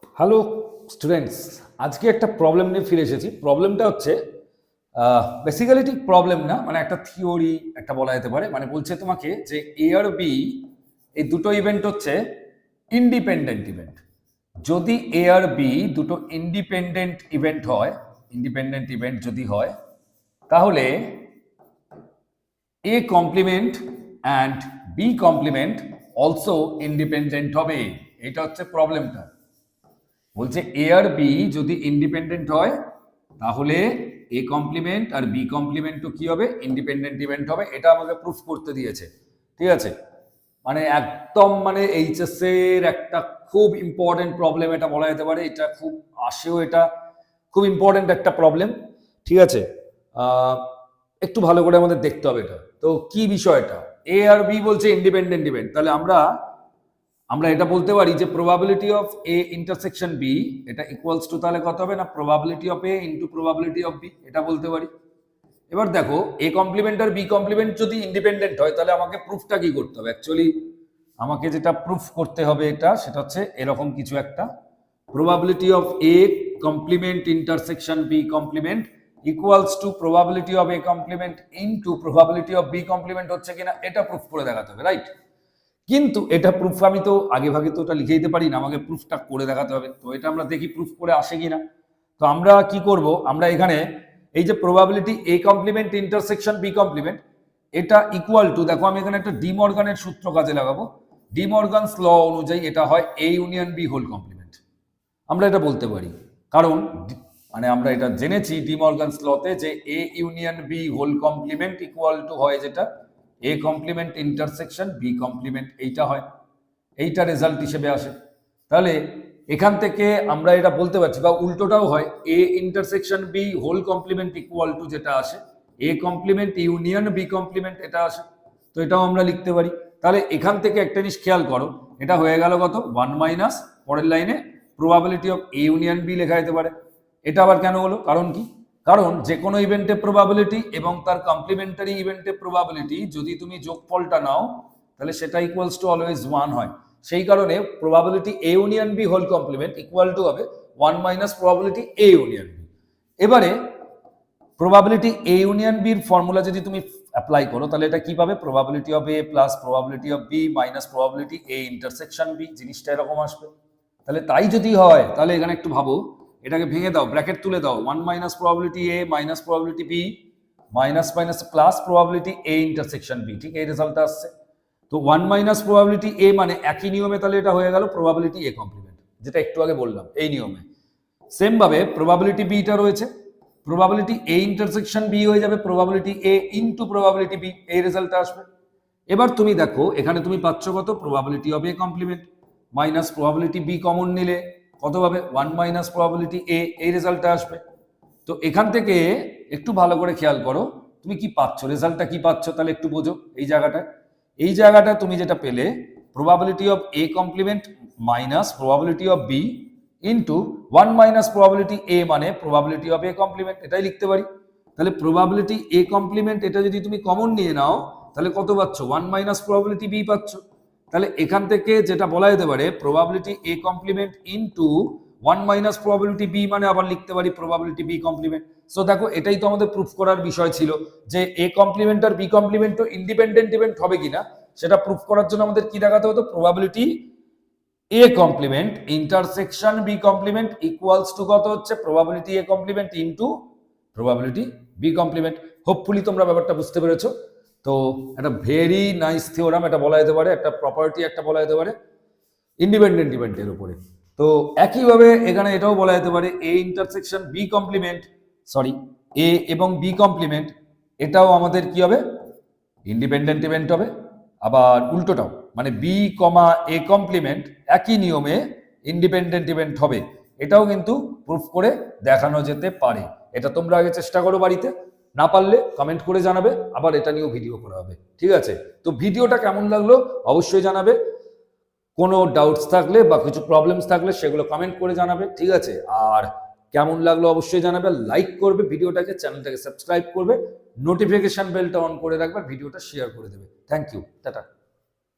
Hello students, আজকে একটা problem নিয়ে ফিরে এসেছি। প্রবলেমটা হচ্ছে বেসিক্যালি ঠিক প্রবলেম না, মানে একটা থিওরি একটা বলা যেতে পারে। মানে বলছে তোমাকে যে এ আর বি এই দুটো ইভেন্ট হচ্ছে ইন্ডিপেন্ডেন্ট ইভেন্ট। যদি এ আর বি দুটো ইন্ডিপেন্ডেন্ট ইভেন্ট যদি হয়, তাহলে A complement and B complement also independent হবে। এটা হচ্ছে প্রবলেমটা। বলছে এ আর বি যদি ইন্ডিপেন্ডেন্ট হয়, তাহলে এ কমপ্লিমেন্ট আর বি কমপ্লিমেন্টও কি হবে? ইন্ডিপেন্ডেন্ট ইভেন্ট হবে। এটা আমাকে প্রুফ করতে দিয়েছে। ঠিক আছে, মানে একদম মানে এইচএস এর একটা খুব ইম্পর্টেন্ট প্রবলেম এটা বলা যেতে পারে। এটা খুব আসেও, এটা খুব ইম্পর্টেন্ট একটা প্রবলেম। ঠিক আছে, একটু ভালো করে আমাদের দেখতে হবে এটা। তো কি বিষয়টা? এ আর বি বলছে ইন্ডিপেন্ডেন্ট ইভেন্ট, তাহলে আমরা এটা বলতে পারি যে probability of A intersection B এটা ইকুয়ালস টু তাহলে কত হবে না probability of A into probability of B, এটা বলতে পারি। এবার দেখো, এ কমপ্লিমেন্ট আর বি কমপ্লিমেন্ট যদি ইন্ডিপেন্ডেন্ট হয়, তাহলে আমাকে প্রুফটা কি করতে হবে? অ্যাকচুয়ালি আমাকে যেটা প্রুফ করতে হবে সেটা হচ্ছে এরকম কিছু একটা, probability of A complement intersection B complement equals to probability of A complement into probability of B complement হচ্ছে কিনা এটা প্রুফ করে দেখাতে হবে, রাইট? কিন্তু এটা প্রুফ আমি তো আগে ভাগে তো ওটা লিখে দিতে পারি না, আমাকে প্রুফটা করে দেখাতে হবে। তো এটা আমরা দেখি প্রুফ করে আসে কিনা। তো আমরা কি করব, আমরা এখানে এই যে probability A complement intersection B complement এটা ইকুয়াল টু, দেখো আমি এখানে একটা ডি মর্গানের সূত্র কাজে লাগাবো। ডি মর্গানস ল অনুযায়ী এটা হয় A union B whole complement. আমরা এটা বলতে পারি কারণ মানে আমরা এটা জেনেছি ডি মর্গানস লতে যে A union B whole complement equal to হয় যেটা A complement intersection B complement, এইটা হয়, এইটা রেজাল্ট হিসেবে আসে। তাহলে এখান থেকে আমরা এটা বলতে পারছি, বা উল্টোটাও হয় A intersection B whole complement equal to যেটা আসে A complement union B complement, এটা আসে। তো এটাও আমরা লিখতে পারি। তাহলে এখান থেকে একটা জিনিস খেয়াল করো, এটা হয়ে গেল কত? 1 মাইনাস পরের লাইনে probability of A union B লেখা যেতে পারে। এটা আবার কেন হলো? কারণ কি? কারণ যে কোনো ইভেন্টের প্রবাবিলিটি এবং তার কমপ্লিমেন্টারি ইভেন্টের প্রবাবিলিটি যদি তুমি যোগফলটা নাও, তাহলে সেটা ইকুয়ালস টু অলওয়েজ 1 হয়। সেই কারণে probability A union B whole complement equal to হবে 1 minus probability A union B. এবারে প্রবাবিলিটি এ ইউনিয়ন বির ফর্মুলা যদি তুমি অ্যাপ্লাই করো, তাহলে এটা কি পাবে? Probability of A plus probability of B minus probability A intersection B, জিনিসটা এরকম আসবে। তাহলে তাই যদি হয়, তাহলে এখানে একটু ভাবো, এটাকে ভেঙে দাও, ব্র্যাকেট তুলে দাও, 1 minus probability A minus probability B minus minus plus probability A intersection B, ঠিক এই রেজাল্টটা আসছে। তো 1 মাইনাস প্রবাবিলিটি এ মানে একই নিয়মে তাহলে এটা হয়ে গেল প্রবাবিলিটি এ কমপ্লিমেন্ট, যেটা একটু আগে বললাম এই নিয়মে। সেম ভাবে প্রবাবিলিটি বিটা রয়েছে, প্রবাবিলিটি এ ইন্টারসেকশন বি হয়ে যাবে probability A into probability B, এই রেজাল্টটা আসবে। এবার তুমি দেখো এখানে তুমি পাচ্ছ কত? Probability of A complement minus probability B common নিলে কত হবে? 1 মাইনাস প্রবাবিলিটি এ, এই রেজাল্টটা আসবে। তো এখান থেকে একটু ভালো করে খেয়াল করো তুমি কি পাচ্ছ, রেজাল্টটা কি পাচ্ছ, তাহলে একটু বোঝো এই জায়গাটা তুমি যেটা পেলে probability of A complement minus probability of B into 1 minus probability A মানে প্রবাবিলিটি অফ এ কমপ্লিমেন্ট, এটাই লিখতে পারি। তাহলে প্রবাবিলিটি এ কমপ্লিমেন্ট এটা যদি তুমি কমন নিয়ে নাও, তাহলে কত পাচ্ছ? 1 মাইনাস প্রবাবিলিটি বি পাচ্ছ। তাহলে এখান থেকে যেটা বলা যেতে পারে probability A complement into 1 minus probability B মানে আবার লিখতে পারি প্রবাবিলিটি বি কমপ্লিমেন্ট। সো দেখো এটাই তো আমাদের প্রুফ করার বিষয় ছিল যে এ কমপ্লিমেন্ট আর বি কমপ্লিমেন্ট তো ইন্ডিপেন্ডেন্ট ইভেন্ট হবে কিনা, সেটা প্রুফ করার জন্য আমাদের কি দেখাতে হতো? Probability A complement intersection B complement equals to কত হচ্ছে? Probability A complement into probability B complement. Hopefully তোমরা ব্যাপারটা বুঝতে পেরেছো। তো একটা ভেরি নাইস থিওরাম এটা বলা যেতে পারে, একটা প্রপার্টি একটা বলা যেতে পারে ইন্ডিপেন্ডেন্ট ইভেন্টের উপরে। তো একইভাবে এখানে এটাও বলা যেতে পারে A intersection B complement, sorry A এবং বি কমপ্লিমেন্ট এটাও আমাদের কি হবে? ইন্ডিপেন্ডেন্ট ইভেন্ট হবে। আবার উল্টোটাও মানে বি কমা এ কমপ্লিমেন্ট একই নিয়মে ইন্ডিপেন্ডেন্ট ইভেন্ট হবে, এটাও কিন্তু প্রুফ করে দেখানো যেতে পারে। এটা তোমরা আগে চেষ্টা করো বাড়িতে, না পারলে কমেন্ট করে জানাবে, আবার এটা নিয়েও ভিডিও করা হবে। ঠিক আছে, তো ভিডিওটা কেমন লাগলো অবশ্যই জানাবে। কোনো ডাউটস থাকলে বা কিছু প্রবলেমস থাকলে সেগুলো কমেন্ট করে জানাবে। ঠিক আছে, আর কেমন লাগলো অবশ্যই জানাবে, লাইক করবে ভিডিওটাকে, চ্যানেলটাকে সাবস্ক্রাইব করবে, নোটিফিকেশন বেলটা অন করে রাখবে, ভিডিওটা শেয়ার করে দেবে। Thank you, tata.